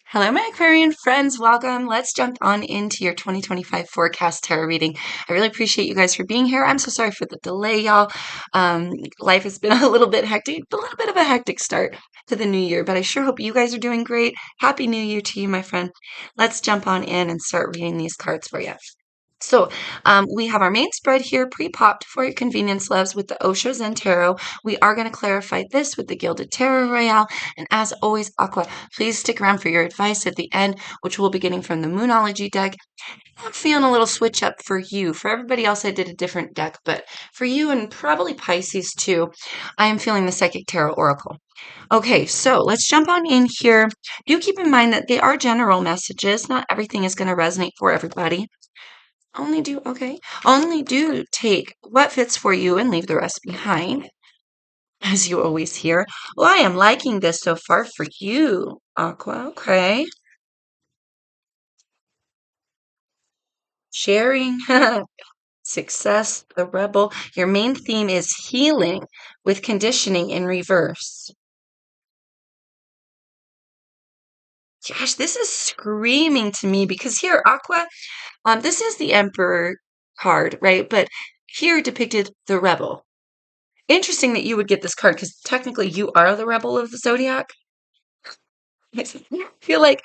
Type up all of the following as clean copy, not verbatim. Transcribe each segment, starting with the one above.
Hello, my Aquarian friends. Welcome. Let's jump on into your 2025 forecast tarot reading. I really appreciate you guys for being here. I'm so sorry for the delay, y'all. Life has been a little bit hectic, a little bit of a hectic start to the new year, but I sure hope you guys are doing great. Happy New Year to you, my friend. Let's jump on in and start reading these cards for you. So we have our main spread here pre-popped for your convenience, loves, with the Osho Zen Tarot. We are going to clarify this with the Gilded Tarot Royale. And as always, Aqua, please stick around for your advice at the end, which we'll be getting from the Moonology deck. I'm feeling a little switch up for you. For everybody else, I did a different deck, but for you and probably Pisces too, I am feeling the Psychic Tarot Oracle. Okay, so let's jump on in here. Do keep in mind that they are general messages. Not everything is going to resonate for everybody. Only do take what fits for you and leave the rest behind, as you always hear. Well, I am liking this so far for you, Aqua. Okay. Sharing, success, the rebel. Your main theme is healing with conditioning in reverse. Gosh, this is screaming to me because here, Aqua, this is the Emperor card, right? But here depicted the rebel. Interesting that you would get this card because technically you are the rebel of the zodiac. I feel like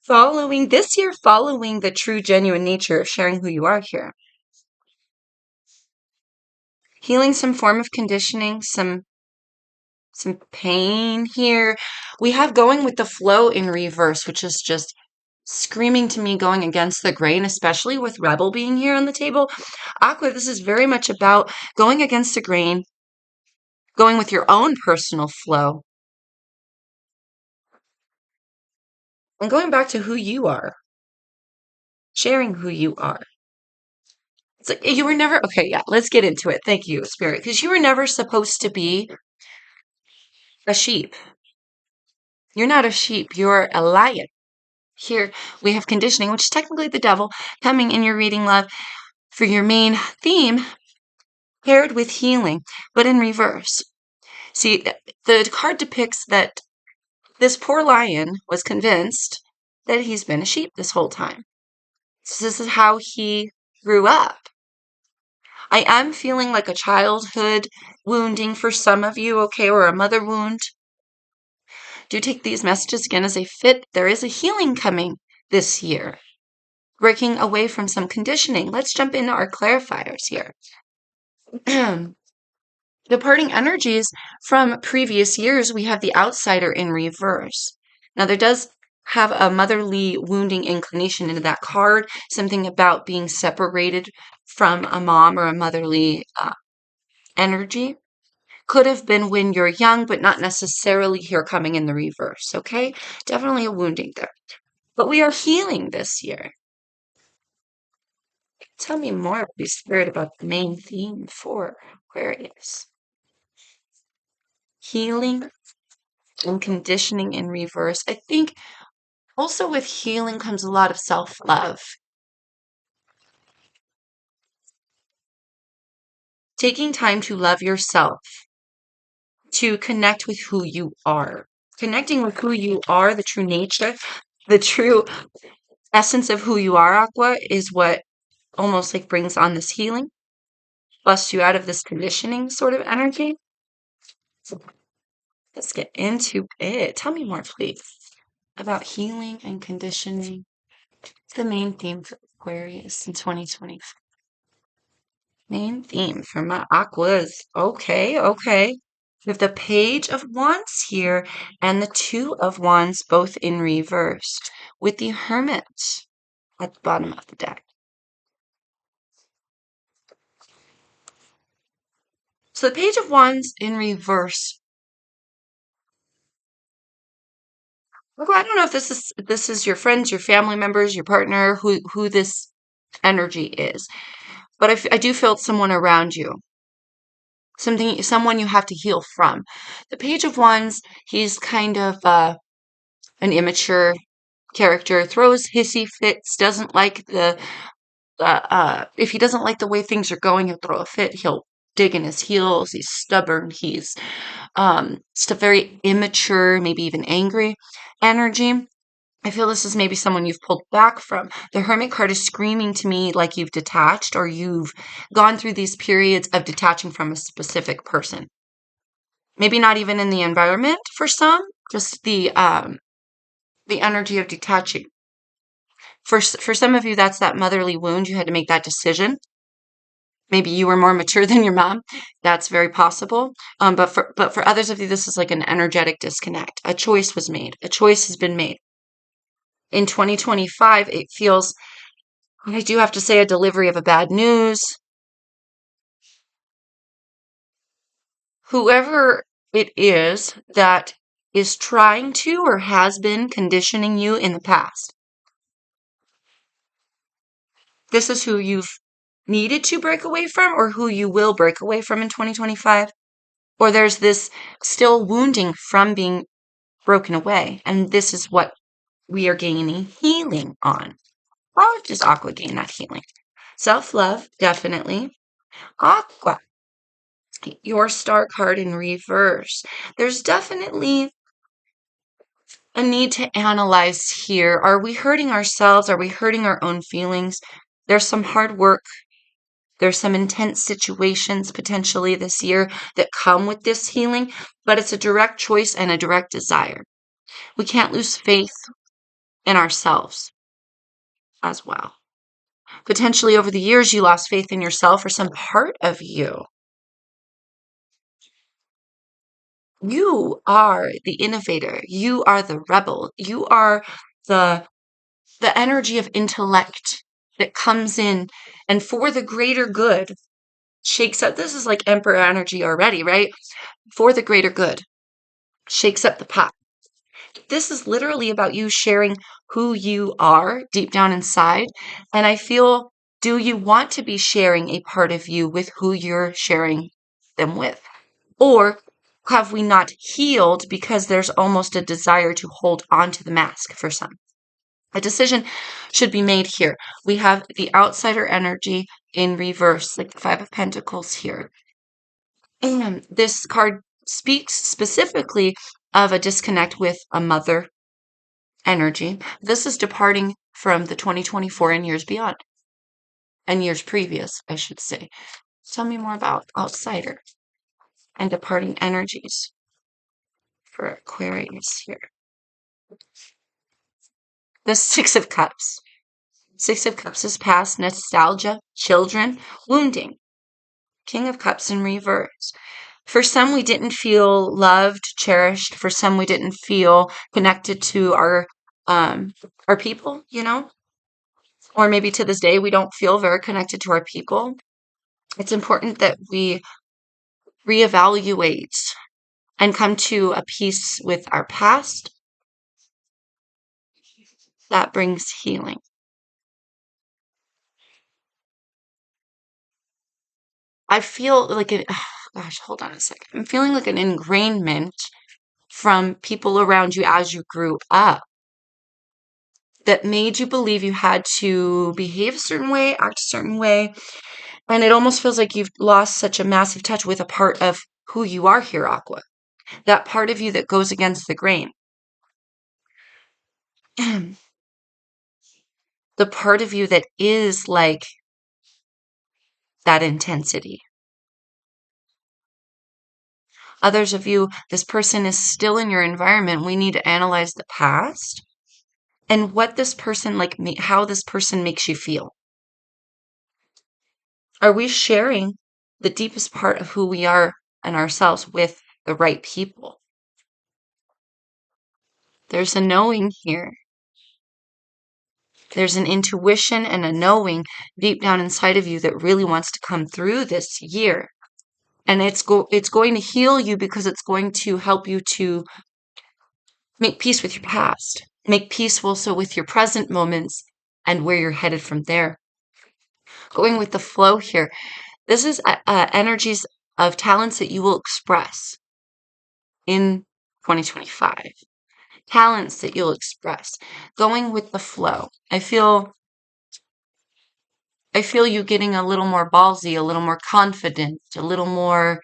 following this year, following the true, genuine nature of sharing who you are here. Healing some form of conditioning, some pain here. We have going with the flow in reverse, which is just screaming to me going against the grain, especially with rebel being here on the table. Aqua, this is very much about going against the grain, going with your own personal flow, and going back to who you are, sharing who you are. It's like you were never okay, yeah, let's get into it. Thank you, Spirit, because you were never supposed to be a sheep. You're not a sheep, you're a lion. Here we have conditioning, which is technically the devil, coming in your reading, love, for your main theme, paired with healing, but in reverse. See, the card depicts that this poor lion was convinced that he's been a sheep this whole time. So this is how he grew up. I am feeling like a childhood wounding for some of you, okay, or a mother wound. Do take these messages again as they fit. There is a healing coming this year, breaking away from some conditioning. Let's jump into our clarifiers here. Departing energies from previous years, we have the outsider in reverse. Now, there does have a motherly wounding inclination into that card, something about being separated from a mom or a motherly energy. Could have been when you're young, but not necessarily here coming in the reverse, okay? Definitely a wounding there. But we are healing this year. Tell me more, Holy Spirit, about the main theme for Aquarius. Healing and conditioning in reverse. I think also with healing comes a lot of self-love. Taking time to love yourself, to connect with who you are. Connecting with who you are, the true nature, the true essence of who you are, Aqua, is what almost like brings on this healing, busts you out of this conditioning sort of energy. Let's get into it. Tell me more, please, about healing and conditioning. It's the main theme for Aquarius in 2025. Main theme for my Aquas. Okay, okay. We have the Page of Wands here and the Two of Wands both in reverse with the Hermit at the bottom of the deck. So the Page of Wands in reverse. I don't know if this is your friends, your family members, your partner, who this energy is, but I do feel it's someone around you, someone you have to heal from. The Page of Wands, he's kind of an immature character, throws hissy fits, doesn't like if he doesn't like the way things are going, he'll throw a fit. He'll dig in his heels. He's stubborn. He's just a very immature, maybe even angry energy. I feel this is maybe someone you've pulled back from. The Hermit card is screaming to me like you've detached or you've gone through these periods of detaching from a specific person. Maybe not even in the environment for some, just the energy of detaching. For some of you, that's that motherly wound. You had to make that decision. Maybe you were more mature than your mom. That's very possible. But for others of you, this is like an energetic disconnect. A choice was made. A choice has been made. In 2025, it feels, I do have to say, a delivery of a bad news. Whoever it is that is trying to or has been conditioning you in the past. This is who you've needed to break away from or who you will break away from in 2025. Or there's this still wounding from being broken away. And this is what we are gaining healing on. How does Aqua gain that healing? Self-love, definitely. Aqua, your star card in reverse. There's definitely a need to analyze here. Are we hurting ourselves? Are we hurting our own feelings? There's some hard work. There's some intense situations potentially this year that come with this healing, but it's a direct choice and a direct desire. We can't lose faith in ourselves as well. Potentially over the years, you lost faith in yourself or some part of you. You are the innovator. You are the rebel. You are the energy of intellect that comes in and for the greater good shakes up. This is like emperor energy already, right? For the greater good shakes up the pot. This is literally about you sharing who you are deep down inside. And I feel, do you want to be sharing a part of you with who you're sharing them with? Or have we not healed because there's almost a desire to hold on to the mask for some? A decision should be made here. We have the outsider energy in reverse, like the Five of Pentacles here. And this card speaks specifically of a disconnect with a mother energy. This is departing from the 2024 and years beyond, and years previous, I should say. Tell me more about outsider and departing energies for Aquarius here. The Six of Cups. Six of Cups is past, nostalgia, children, wounding. King of Cups in reverse. For some, we didn't feel loved, cherished. For some, we didn't feel connected to our people, you know? Or maybe to this day, we don't feel very connected to our people. It's important that we reevaluate and come to a peace with our past. That brings healing. I feel like gosh, hold on a second. I'm feeling like an ingrainment from people around you as you grew up that made you believe you had to behave a certain way, act a certain way. And it almost feels like you've lost such a massive touch with a part of who you are here, Aqua. That part of you that goes against the grain. The part of you that is like that intensity. Others of you, this person is still in your environment. We need to analyze the past and what this person how this person makes you feel. Are we sharing the deepest part of who we are and ourselves with the right people? There's a knowing here. There's an intuition and a knowing deep down inside of you that really wants to come through this year. And it's going to heal you because it's going to help you to make peace with your past. Make peace also with your present moments and where you're headed from there. Going with the flow here. This is energies of talents that you will express in 2025. Talents that you'll express. Going with the flow. I feel you getting a little more ballsy, a little more confident, a little more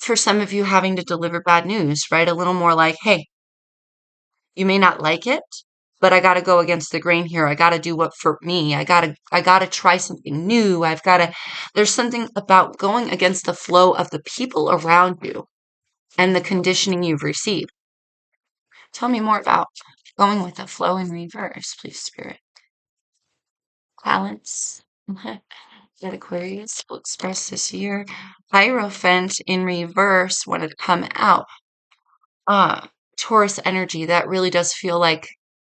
for some of you having to deliver bad news, right? A little more like, hey, you may not like it, but I got to go against the grain here. I got to do what for me. I got to try something new. There's something about going against the flow of the people around you and the conditioning you've received. Tell me more about going with the flow in reverse, please, Spirit. Balance. That Aquarius will express this year. Hierophant in reverse when it come out. Taurus energy, that really does feel like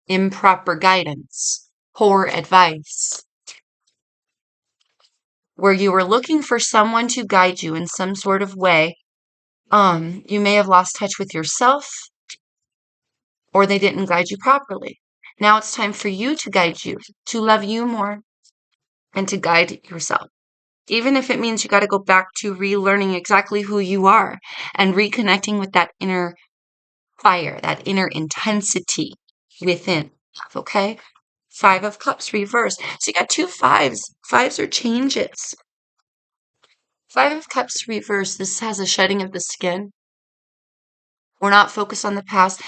improper guidance, poor advice, where you were looking for someone to guide you in some sort of way. You may have lost touch with yourself, or they didn't guide you properly. Now it's time for you to guide you, to love you more, and to guide yourself. Even if it means you got to go back to relearning exactly who you are and reconnecting with that inner fire, that inner intensity within. Okay? 5 of Cups reversed. So you got 2 fives. Fives are changes. 5 of Cups reversed. This has a shedding of the skin. We're not focused on the past.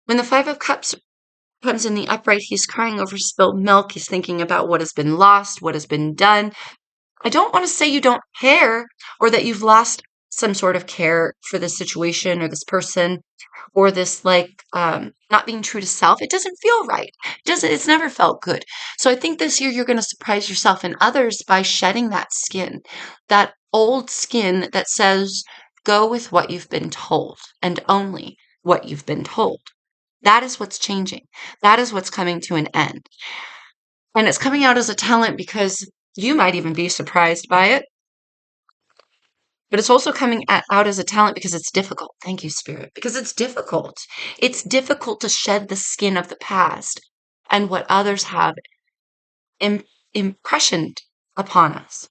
When the 5 of Cups comes in the upright, he's crying over spilled milk. He's thinking about what has been lost, what has been done. I don't want to say you don't care or that you've lost some sort of care for this situation or this person or this not being true to self. It doesn't feel right. It's never felt good. So I think this year you're going to surprise yourself and others by shedding that skin, that old skin that says go with what you've been told and only what you've been told. That is what's changing. That is what's coming to an end. And it's coming out as a talent because you might even be surprised by it. But it's also coming out as a talent because it's difficult. Thank you, Spirit. Because it's difficult. It's difficult to shed the skin of the past and what others have impressioned upon us.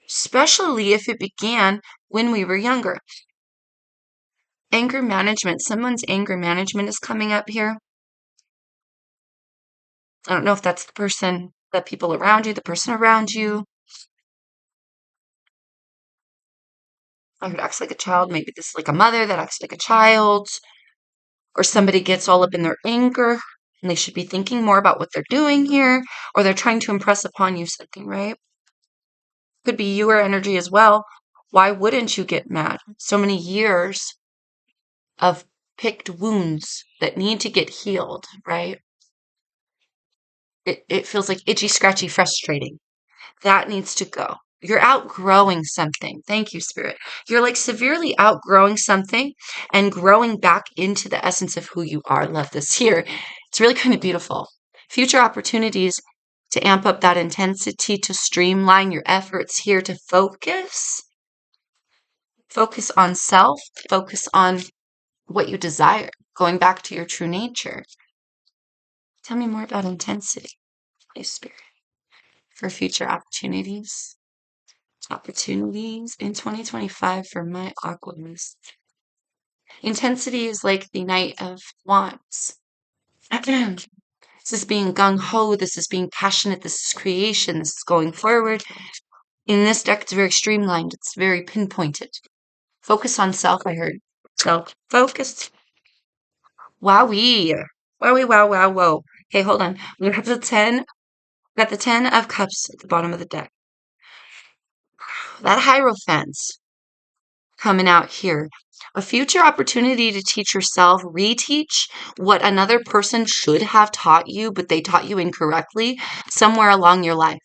Especially if it began when we were younger. Anger management. Someone's anger management is coming up here. I don't know if that's the people around you, the person around you. I would act like a child. Maybe this is like a mother that acts like a child. Or somebody gets all up in their anger and they should be thinking more about what they're doing here, or they're trying to impress upon you something, right? Could be your energy as well. Why wouldn't you get mad? So many years of picked wounds that need to get healed, right? It feels like itchy, scratchy, frustrating. That needs to go. You're outgrowing something. Thank you, Spirit. You're like severely outgrowing something and growing back into the essence of who you are. Love this here. It's really kind of beautiful. Future opportunities to amp up that intensity, to streamline your efforts here, to focus. Focus on self. Focus on what you desire. Going back to your true nature. Tell me more about intensity, please, Spirit, for future opportunities. Opportunities in 2025 for my Aquarius. Intensity is like the Knight of Wands. This is being gung-ho. This is being passionate. This is creation. This is going forward. In this deck, it's very streamlined. It's very pinpointed. Focus on self, I heard. Self-focus. Wowee. Wowee, wow, wow, whoa. Okay, hold on. We have the 10. Got the 10 of Cups at the bottom of the deck. That Hierophant coming out here. A future opportunity to teach yourself, reteach what another person should have taught you, but they taught you incorrectly somewhere along your life.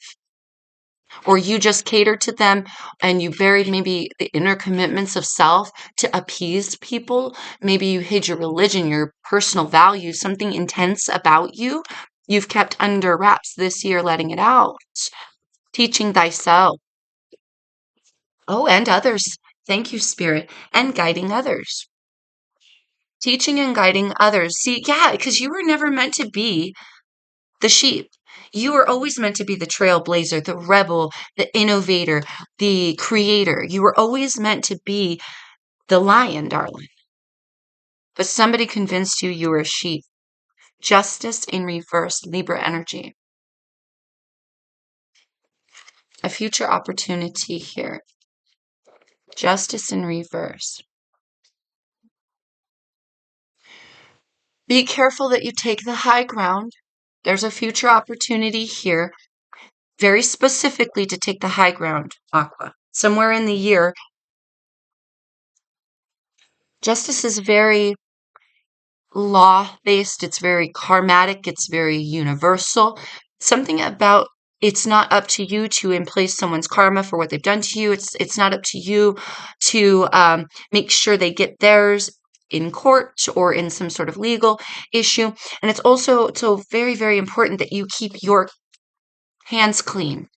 Or you just catered to them and you buried maybe the inner commitments of self to appease people. Maybe you hid your religion, your personal values, something intense about you. You've kept under wraps this year, letting it out. Teaching thyself. Oh, and others. Thank you, Spirit. And guiding others. Teaching and guiding others. See, yeah, because you were never meant to be the sheep. You were always meant to be the trailblazer, the rebel, the innovator, the creator. You were always meant to be the lion, darling. But somebody convinced you you were a sheep. Justice in reverse, Libra energy. A future opportunity here. Justice in reverse. Be careful that you take the high ground. There's a future opportunity here, very specifically to take the high ground, Aqua. Somewhere in the year, justice is very law-based, it's very karmatic, it's very universal. Something about it's not up to you to emplace someone's karma for what they've done to you. It's not up to you to make sure they get theirs in court or in some sort of legal issue. And it's also so very, very important that you keep your hands clean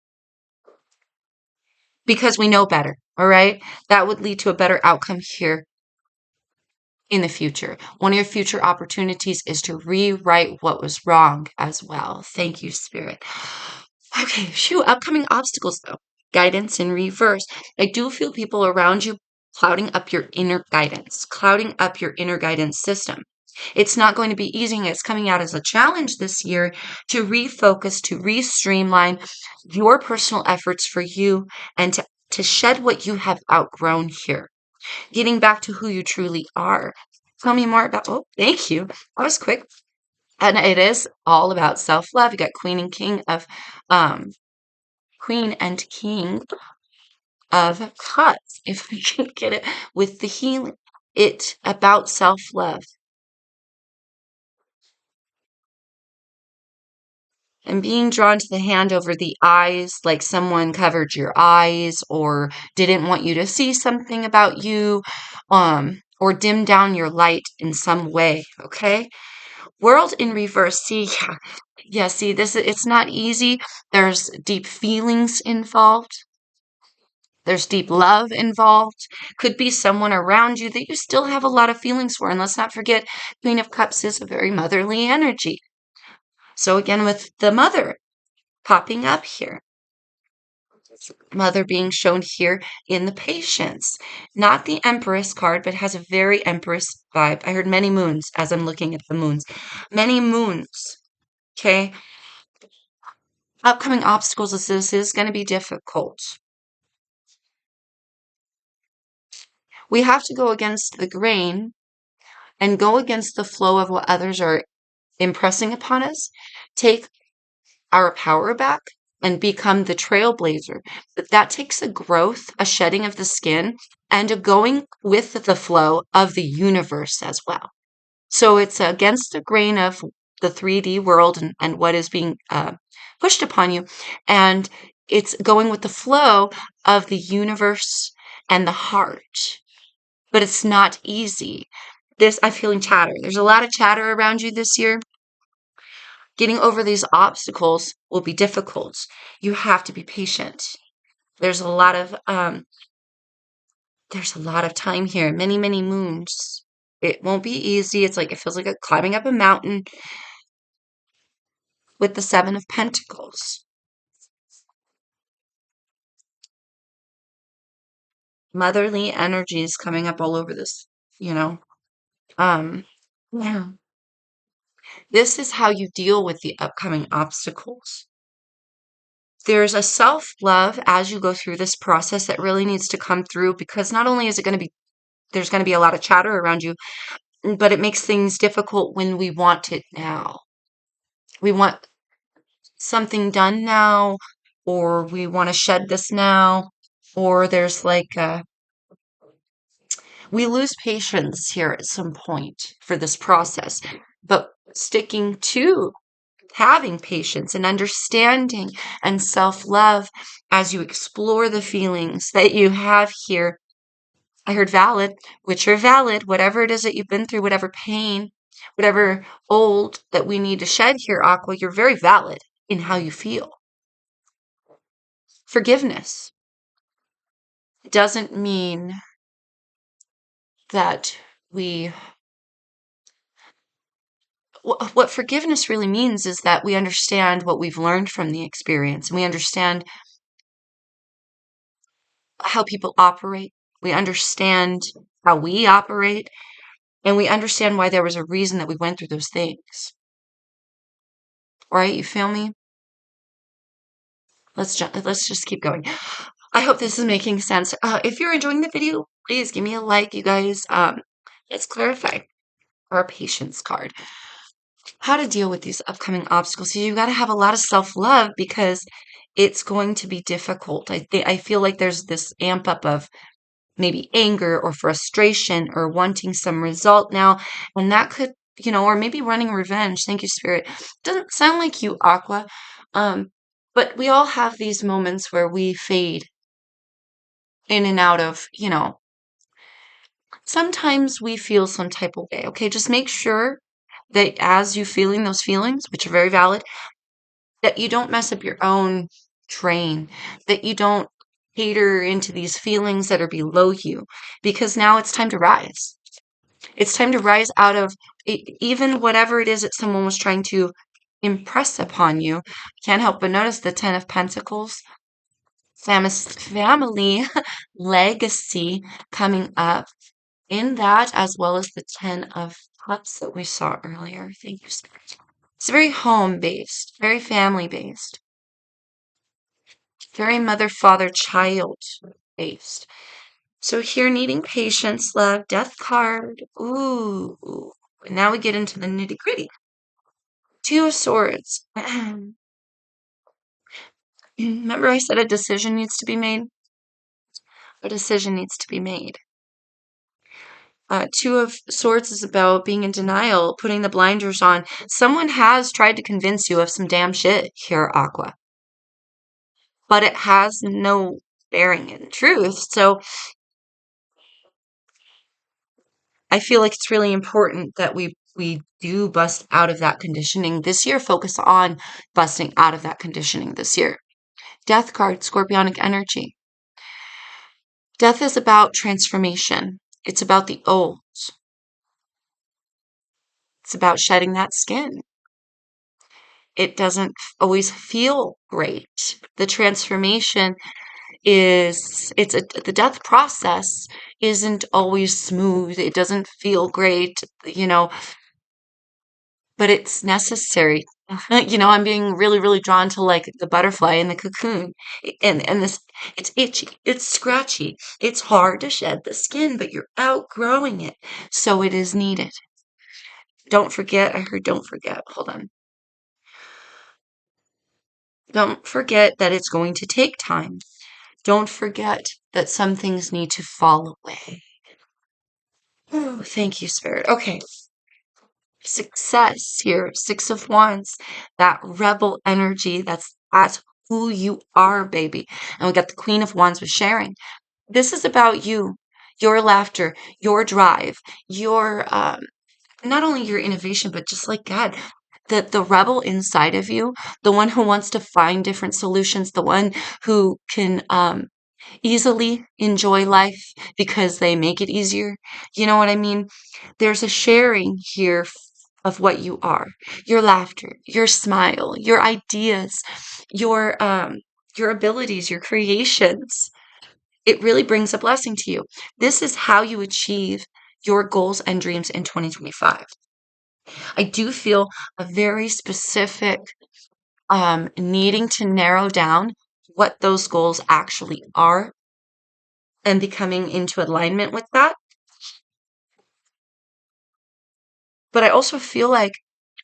because we know better. All right. That would lead to a better outcome here in the future. One of your future opportunities is to rewrite what was wrong as well. Thank you, Spirit. Okay, phew, upcoming obstacles though. Guidance in reverse. I do feel people around you clouding up your inner guidance, clouding up your inner guidance system. It's not going to be easy. It's coming out as a challenge this year to refocus, to re-streamline your personal efforts for you and to shed what you have outgrown here. Getting back to who you truly are. Tell me more about, oh, thank you. That was quick. And it is all about self-love. You got um, Queen and King of Cups, if we can get it with the healing. It's about self-love. And being drawn to the hand over the eyes, like someone covered your eyes or didn't want you to see something about you, or dim down your light in some way, okay? World in reverse. See, yeah, see, it's not easy. There's deep feelings involved. There's deep love involved. Could be someone around you that you still have a lot of feelings for. And let's not forget, Queen of Cups is a very motherly energy. So again, with the mother popping up here, mother being shown here in the patience, not the Empress card, but has a very Empress vibe. I heard many moons as I'm looking at the moons. Many moons. Okay. Upcoming obstacles, this is going to be difficult. We have to go against the grain and go against the flow of what others are impressing upon us, take our power back, and become the trailblazer. But that takes a growth, a shedding of the skin, and a going with the flow of the universe as well. So it's against the grain of the 3D world and what is being pushed upon you. And it's going with the flow of the universe and the heart. But it's not easy. I'm feeling chatter. There's a lot of chatter around you this year. Getting over these obstacles will be difficult. You have to be patient. There's a lot of time here. Many, many moons. It won't be easy. It's like it feels like climbing up a mountain with the Seven of Pentacles. Motherly energies coming up all over this, you know. Yeah. This is how you deal with the upcoming obstacles. There's a self-love as you go through this process that really needs to come through because not only is it going to be, there's going to be a lot of chatter around you, but it makes things difficult when we want it now. We want something done now, or we want to shed this now, or there's we lose patience here at some point for this process, but sticking to having patience and understanding and self-love as you explore the feelings that you have here. I heard valid, which are valid, whatever it is that you've been through, whatever pain, whatever old that we need to shed here, Aqua, you're very valid in how you feel. Forgiveness doesn't mean that what forgiveness really means is that we understand what we've learned from the experience. We understand how people operate. We understand how we operate. And we understand why there was a reason that we went through those things. Right? You feel me? let's just keep going. I hope this is making sense. If you're enjoying the video, please give me a like, you guys. Let's clarify our patience card. How to deal with these upcoming obstacles. So you got to have a lot of self-love because it's going to be difficult. I feel like there's this amp up of maybe anger or frustration or wanting some result now, and that could, or maybe running revenge. Thank you, Spirit. Doesn't sound like you, Aqua. But we all have these moments where we fade in and out of, sometimes we feel some type of way. Okay, just make sure that as you feeling those feelings, which are very valid, that you don't mess up your own train, that you don't cater into these feelings that are below you, because now it's time to rise. It's time to rise out of even whatever it is that someone was trying to impress upon you. Can't help but notice the Ten of Pentacles, family legacy coming up in that, as well as the Ten of Cups that we saw earlier. Thank you, Spirit. It's very home based, very family based, very mother, father, child based. So here, needing patience, love, death card. Ooh. Now we get into the nitty gritty. Two of Swords. Remember I said a decision needs to be made? A decision needs to be made. Two of Swords is about being in denial, putting the blinders on. Someone has tried to convince you of some damn shit here, Aqua. But it has no bearing in truth. So I feel like it's really important that we do bust out of that conditioning this year. Focus on busting out of that conditioning this year. Death card, Scorpionic energy. Death is about transformation. It's about the old. It's about shedding that skin. It doesn't always feel great. The transformation the death process isn't always smooth. It doesn't feel great, but it's necessary. I'm being really, really drawn to like the butterfly in the cocoon. And this, it's itchy, it's scratchy, it's hard to shed the skin, but you're outgrowing it. So it is needed. Don't forget, I heard don't forget. Hold on. Don't forget that it's going to take time. Don't forget that some things need to fall away. Oh, thank you, Spirit. Okay. Success here. Six of Wands. That rebel energy. That's who you are, baby. And we got the Queen of Wands with sharing. This is about you, your laughter, your drive, your not only your innovation, but just like God, the rebel inside of you, the one who wants to find different solutions, the one who can easily enjoy life because they make it easier. You know what I mean? There's a sharing here of what you are, your laughter, your smile, your ideas, your abilities, your creations. It really brings a blessing to you. This is how you achieve your goals and dreams in 2025. I do feel a very specific needing to narrow down what those goals actually are and becoming into alignment with that. But I also feel like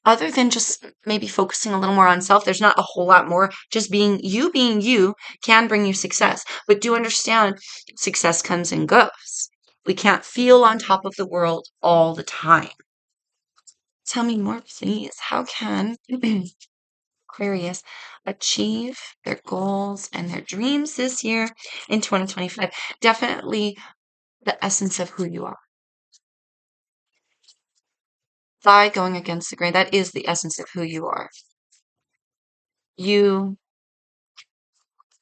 other than just maybe focusing a little more on self, there's not a whole lot more. Just being you can bring you success. But do understand success comes and goes. We can't feel on top of the world all the time. Tell me more, please. How can Aquarius achieve their goals and their dreams this year in 2025? Definitely the essence of who you are. By going against the grain, that is the essence of who you are. You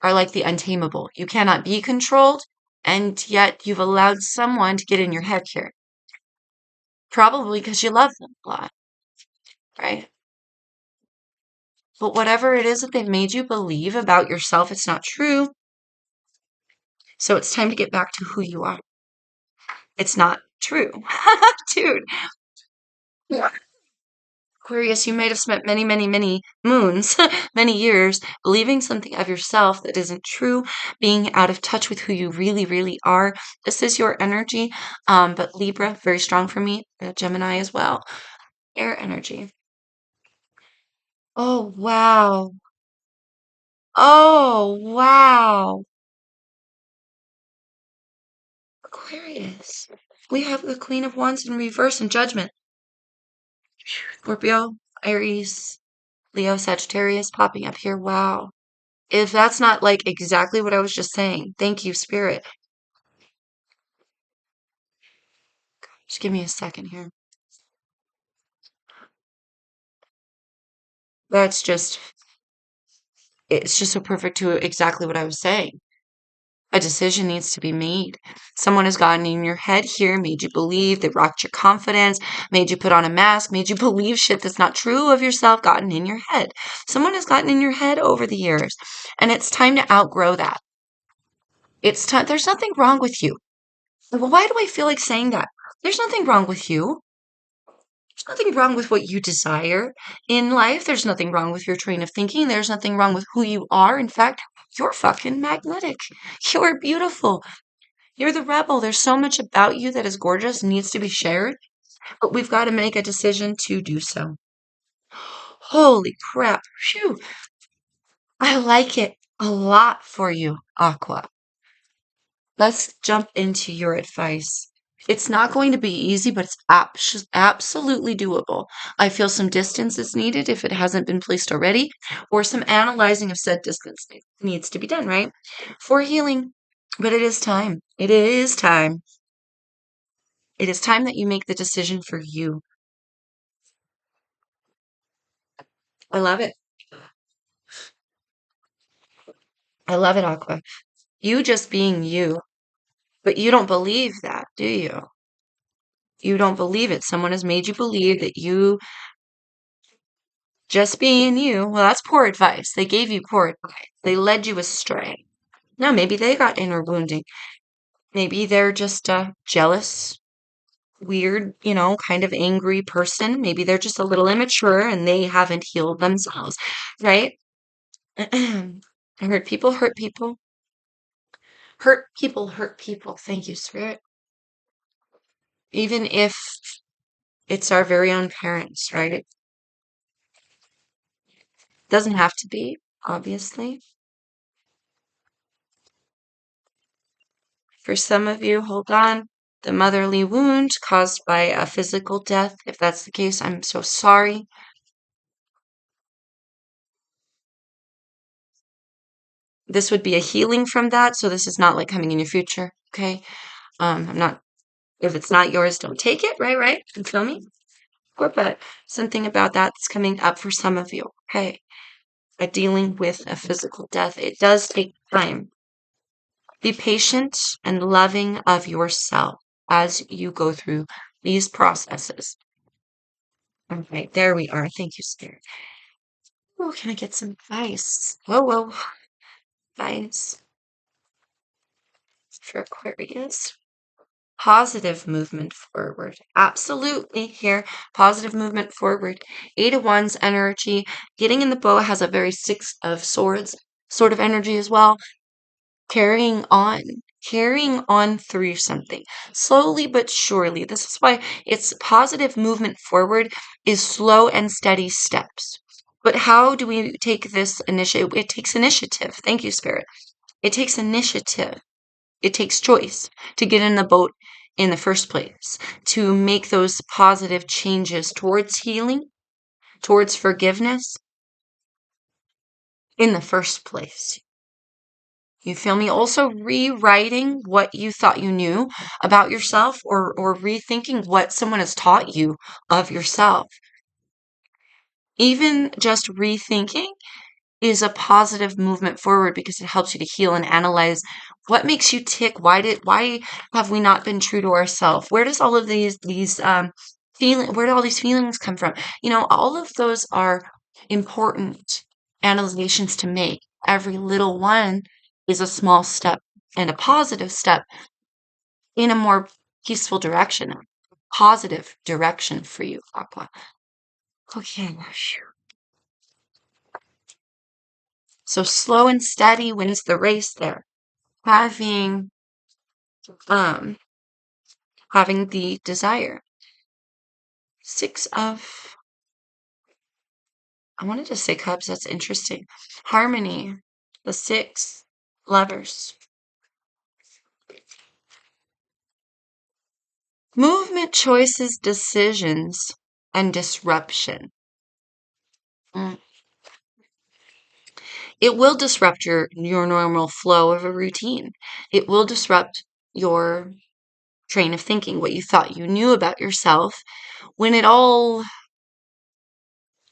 are like the untamable. You cannot be controlled, and yet you've allowed someone to get in your head here. Probably because you love them a lot, right? But whatever it is that they've made you believe about yourself, it's not true. So it's time to get back to who you are. It's not true. Dude. Aquarius, you might have spent many, many, many moons, many years believing something of yourself that isn't true, being out of touch with who you really, really are. This is your energy. But Libra, very strong for me. Gemini as well. Air energy. Oh, wow. Oh, wow. Aquarius. We have the Queen of Wands in reverse and Judgment. Scorpio, Aries, Leo, Sagittarius popping up here. Wow. If that's not like exactly what I was just saying, thank you, Spirit. Just give me a second here. That's just, it's just so perfect to exactly what I was saying. A decision needs to be made. Someone has gotten in your head here, made you believe, they rocked your confidence, made you put on a mask, made you believe shit that's not true of yourself, gotten in your head. Someone has gotten in your head over the years, and it's time to outgrow that. It's time. There's nothing wrong with you. Well, why do I feel like saying that? There's nothing wrong with you. There's nothing wrong with what you desire in life. There's nothing wrong with your train of thinking. There's nothing wrong with who you are. In fact, you're fucking magnetic. You're beautiful. You're the rebel. There's so much about you that is gorgeous and needs to be shared, but we've got to make a decision to do so. Holy crap. Phew. I like it a lot for you, Aqua. Let's jump into your advice. It's not going to be easy, but it's absolutely doable. I feel some distance is needed if it hasn't been placed already, or some analyzing of said distance needs to be done, right? For healing. But it is time. It is time. It is time that you make the decision for you. I love it. I love it, Aqua. You just being you. But you don't believe that, do you? You don't believe it. Someone has made you believe that you just being you, well, that's poor advice. They gave you poor advice. They led you astray. No, maybe they got inner wounding. Maybe they're just a jealous, weird, kind of angry person. Maybe they're just a little immature and they haven't healed themselves, right? Hurt people, hurt people. Hurt people, hurt people. Thank you, Spirit. Even if it's our very own parents, right? It doesn't have to be, obviously. For some of you, hold on. The motherly wound caused by a physical death. If that's the case, I'm so sorry. This would be a healing from that, so this is not like coming in your future, okay? I'm not, if it's not yours, don't take it, right? You feel me? But something about that's coming up for some of you, okay? Dealing with a physical death, it does take time. Be patient and loving of yourself as you go through these processes. All right, there we are. Thank you, Spirit. Oh, can I get some advice? Whoa. Advice for Aquarius. Positive movement forward. Absolutely here. Positive movement forward. Eight of Wands energy. Getting in the bow has a very Six of Swords sort of energy as well. Carrying on through something slowly but surely. This is why it's positive movement forward is slow and steady steps. But how do we take this initiative? It takes initiative. Thank you, Spirit. It takes initiative. It takes choice to get in the boat in the first place, to make those positive changes towards healing, towards forgiveness in the first place. You feel me? Also rewriting what you thought you knew about yourself or rethinking what someone has taught you of yourself. Even just rethinking is a positive movement forward because it helps you to heal and analyze what makes you tick. Why have we not been true to ourselves? Where does all of these where do all these feelings come from? All of those are important analyzations to make. Every little one is a small step and a positive step in a more peaceful direction, a positive direction for you, Aqua. Okay. So slow and steady wins the race there. Having um having the desire. Six of I wanted to say cups, that's interesting. Harmony. The six. Lovers. Movement, choices, decisions, and disruption. Mm. It will disrupt your normal flow of a routine. It will disrupt your train of thinking, what you thought you knew about yourself. When it all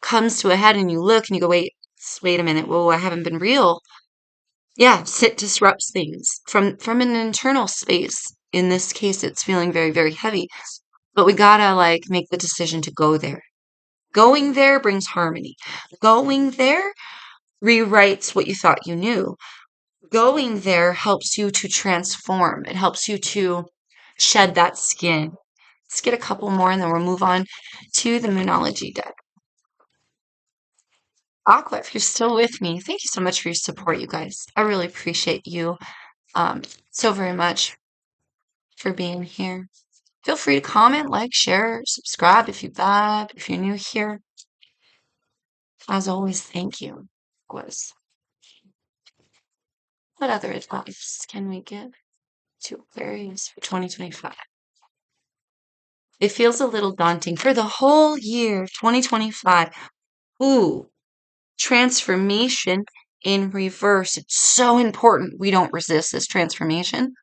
comes to a head and you look and you go, wait a minute, whoa, I haven't been real. Yes, it disrupts things from an internal space. In this case, it's feeling very, very heavy. But we gotta like make the decision to go there. Going there brings harmony. Going there rewrites what you thought you knew. Going there helps you to transform. It helps you to shed that skin. Let's get a couple more and then we'll move on to the Moonology deck. Aqua, if you're still with me, thank you so much for your support, you guys. I really appreciate you so very much for being here. Feel free to comment, like, share, subscribe if you vibe, if you're new here. As always, thank you. Was What other advice can we give to Aquarius for 2025? It feels a little daunting for the whole year, 2025. Ooh, transformation in reverse. It's so important we don't resist this transformation.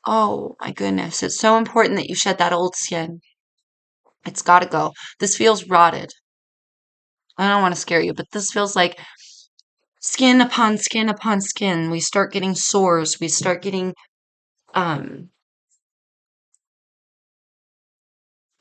Oh my goodness, it's so important that you shed that old skin. It's got to go. This feels rotted. I don't want to scare you, but this feels like skin upon skin upon skin. We start getting sores. We start getting um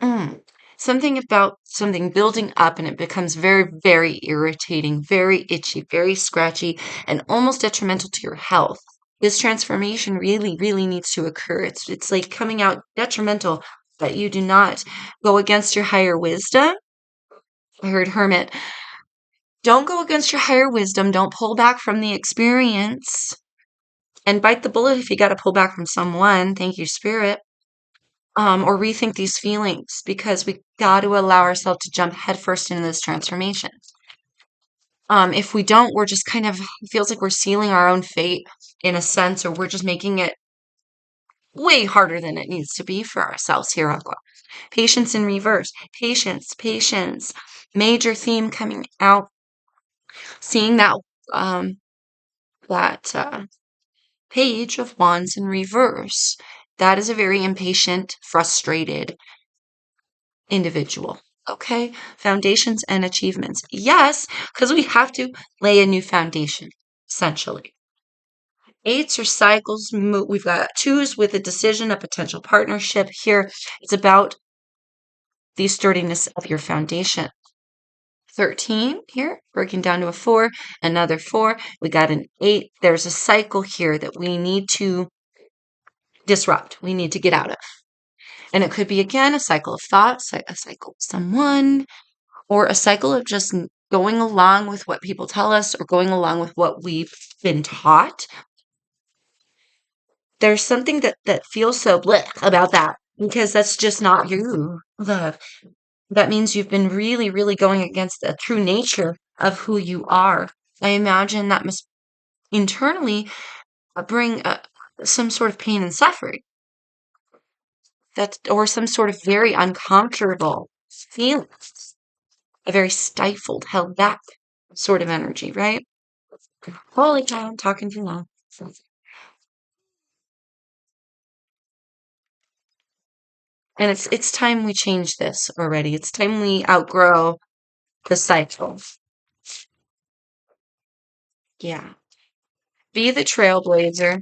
mm, something about something building up and it becomes very, very irritating, very itchy, very scratchy, and almost detrimental to your health. This transformation really, really needs to occur. It's like coming out detrimental that you do not go against your higher wisdom. I heard Hermit. Don't go against your higher wisdom. Don't pull back from the experience. And bite the bullet if you got to pull back from someone. Thank you, Spirit. Or rethink these feelings because we got to allow ourselves to jump headfirst into this transformation. If we don't, we're just kind of, it feels like we're sealing our own fate in a sense, or we're just making it way harder than it needs to be for ourselves here, Aqua. Patience in reverse. Patience, patience. Major theme coming out. Seeing um, that Page of Wands in reverse. That is a very impatient, frustrated individual. Okay? Foundations and achievements. Yes, because we have to lay a new foundation, essentially. Eights or cycles. We've got twos with a decision, a potential partnership. Here, it's about the sturdiness of your foundation. 13 here, breaking down to a 4, another 4. We got an 8. There's a cycle here that we need to disrupt. We need to get out of. And it could be, again, a cycle of thoughts, a cycle of someone, or a cycle of just going along with what people tell us or going along with what we've been taught. There's something that feels so bleh about that because that's just not you, love. That means you've been really, really going against the true nature of who you are. I imagine that must internally bring some sort of pain and suffering. Or some sort of very uncomfortable feelings, a very stifled, held back sort of energy, right? Holy cow, I'm talking too long. And it's time we change this already. It's time we outgrow the cycle. Yeah. Be the trailblazer.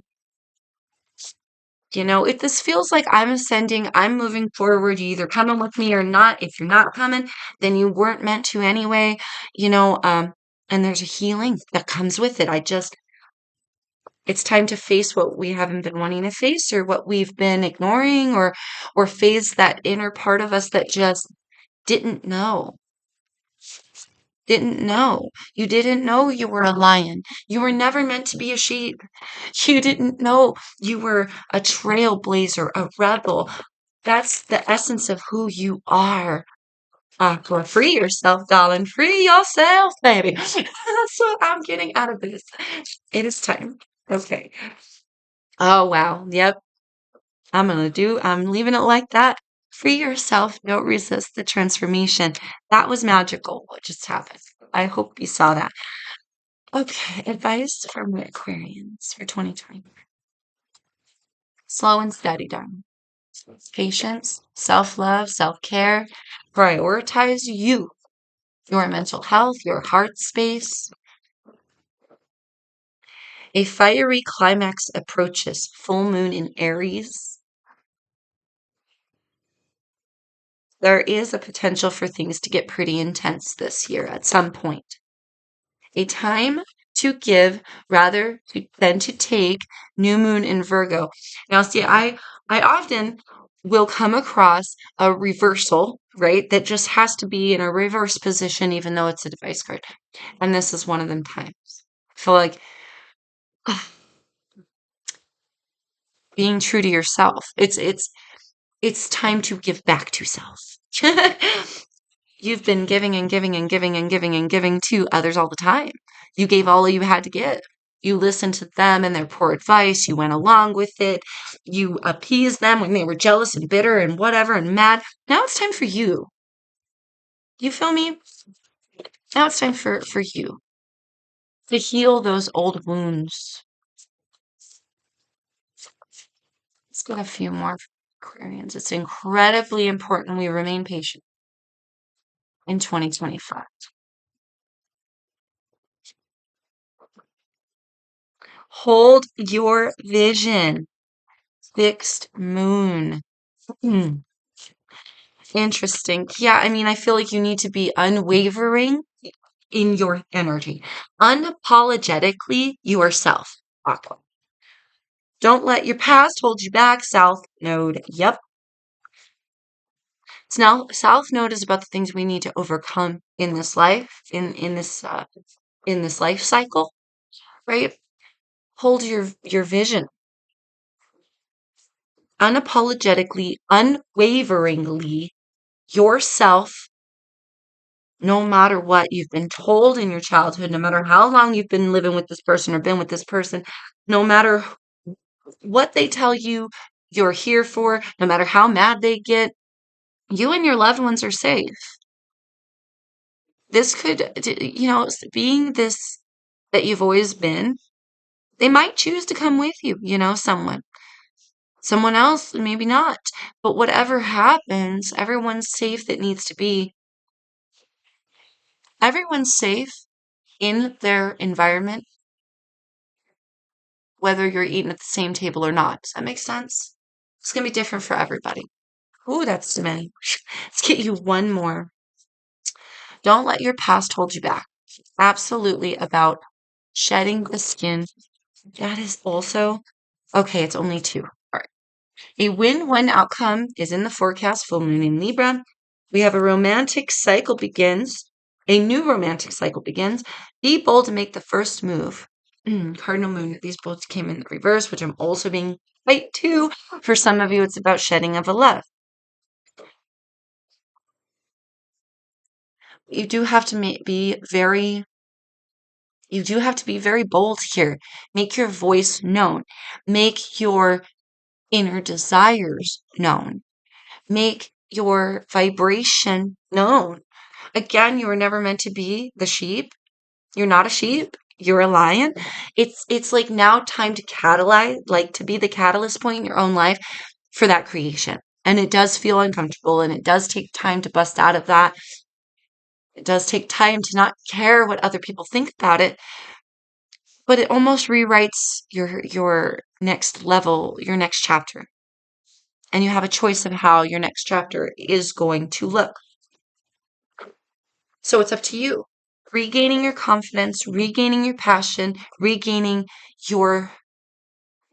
You know, if this feels like I'm ascending, I'm moving forward, you either coming with me or not. If you're not coming, then you weren't meant to anyway. You know, and there's a healing that comes with it. It's time to face what we haven't been wanting to face or what we've been ignoring or face that inner part of us that just didn't know. didn't know. You didn't know you were a lion. You were never meant to be a sheep. You didn't know you were a trailblazer, a rebel. That's the essence of who you are. Aqua, free yourself, darling. Free yourself, baby. That's what I'm getting out of this. It is time. Okay. Oh, wow. Yep. I'm leaving it like that. Free yourself. Don't resist the transformation. That was magical, what just happened. I hope you saw that. Okay. Advice from the Aquarians for 2020. Slow and steady, darling. Patience, self-love, self-care. Prioritize you, your mental health, your heart space. A fiery climax approaches. Full moon in Aries. There is a potential for things to get pretty intense this year at some point. A time to give rather than to take. New moon in Virgo. Now, see, I often will come across a reversal, right? That just has to be in a reverse position, even though it's a device card. And this is one of them times. I feel like being true to yourself. It's time to give back to self. You've been giving and giving and giving and giving and giving to others all the time. You gave all you had to give. You listened to them and their poor advice. You went along with it. You appeased them when they were jealous and bitter and whatever and mad. Now it's time for you. You feel me? Now it's time for you to heal those old wounds. Let's get a few more Aquarians. It's incredibly important we remain patient in 2025. Hold your vision. Fixed moon. Hmm. Interesting. Yeah, I mean, I feel like you need to be unwavering in your energy. Unapologetically yourself. Aqua. Don't let your past hold you back, South Node. Yep. So now, South Node is about the things we need to overcome in this life, in this life cycle, right? Hold your vision. Unapologetically, unwaveringly yourself, no matter what you've been told in your childhood, no matter how long you've been living with this person or been with this person, no matter what they tell you you're here for, no matter how mad they get, you and your loved ones are safe. This could, being this that you've always been, they might choose to come with you, someone else, maybe not. But whatever happens, everyone's safe that needs to be. Everyone's safe in their environment, whether you're eating at the same table or not. Does that make sense? It's going to be different for everybody. Ooh, that's too many. Let's get you one more. Don't let your past hold you back. Absolutely about shedding the skin. That is also, okay, it's only two. All right. A win-win outcome is in the forecast, full moon in Libra. We have a romantic cycle begins. A new romantic cycle begins. Be bold to make the first move. Cardinal moon. These both came in the reverse, which I'm also being quite too. For some of you, it's about shedding of a love. You do have to be very. You do have to be very bold here. Make your voice known. Make your inner desires known. Make your vibration known. Again, you were never meant to be the sheep. You're not a sheep. You're a lion. It's like now time to catalyze, like to be the catalyst point in your own life for that creation. And it does feel uncomfortable and it does take time to bust out of that. It does take time to not care what other people think about it, but it almost rewrites your next level, your next chapter. And you have a choice of how your next chapter is going to look. So it's up to you. Regaining your confidence, regaining your passion, regaining your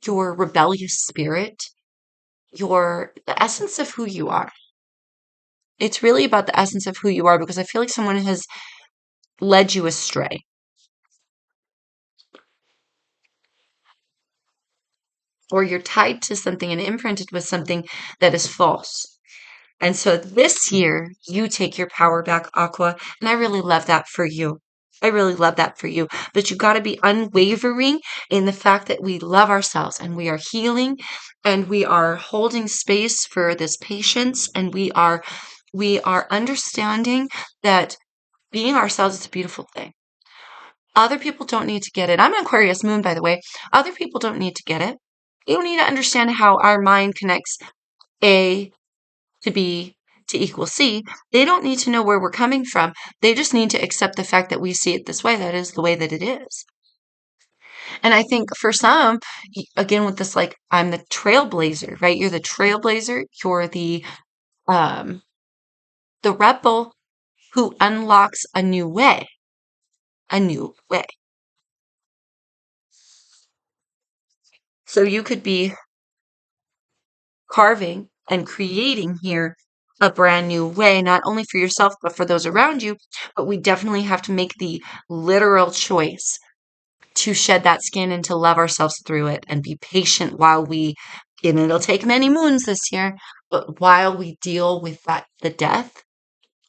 rebellious spirit, the essence of who you are. It's really about the essence of who you are because I feel like someone has led you astray, or you're tied to something and imprinted with something that is false. And so this year, you take your power back, Aqua. And I really love that for you. I really love that for you. But you got to be unwavering in the fact that we love ourselves and we are healing and we are holding space for this patience, and we are understanding that being ourselves is a beautiful thing. Other people don't need to get it. I'm an Aquarius moon, by the way. Other people don't need to get it. You don't need to understand how our mind connects A to B to equal C. They don't need to know where we're coming from. They just need to accept the fact that we see it this way. That is the way that it is. And I think for some, again, with this, like, I'm the trailblazer, right? You're the trailblazer. You're the rebel who unlocks a new way, a new way. So you could be carving and creating here a brand new way, not only for yourself, but for those around you. But we definitely have to make the literal choice to shed that skin and to love ourselves through it and be patient while and it'll take many moons this year, but while we deal with the death,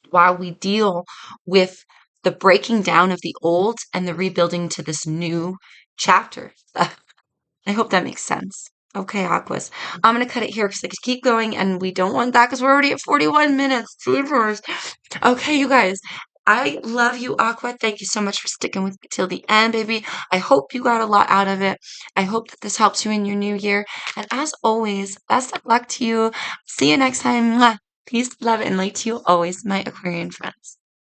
while we deal with the breaking down of the old and the rebuilding to this new chapter. I hope that makes sense. Okay, Aquas. I'm going to cut it here because I could keep going and we don't want that because we're already at 41 minutes. Jeepers. Okay, you guys. I love you, Aqua. Thank you so much for sticking with me till the end, baby. I hope you got a lot out of it. I hope that this helps you in your new year. And as always, best of luck to you. See you next time. Mwah. Peace, love, and light to you always, my Aquarian friends.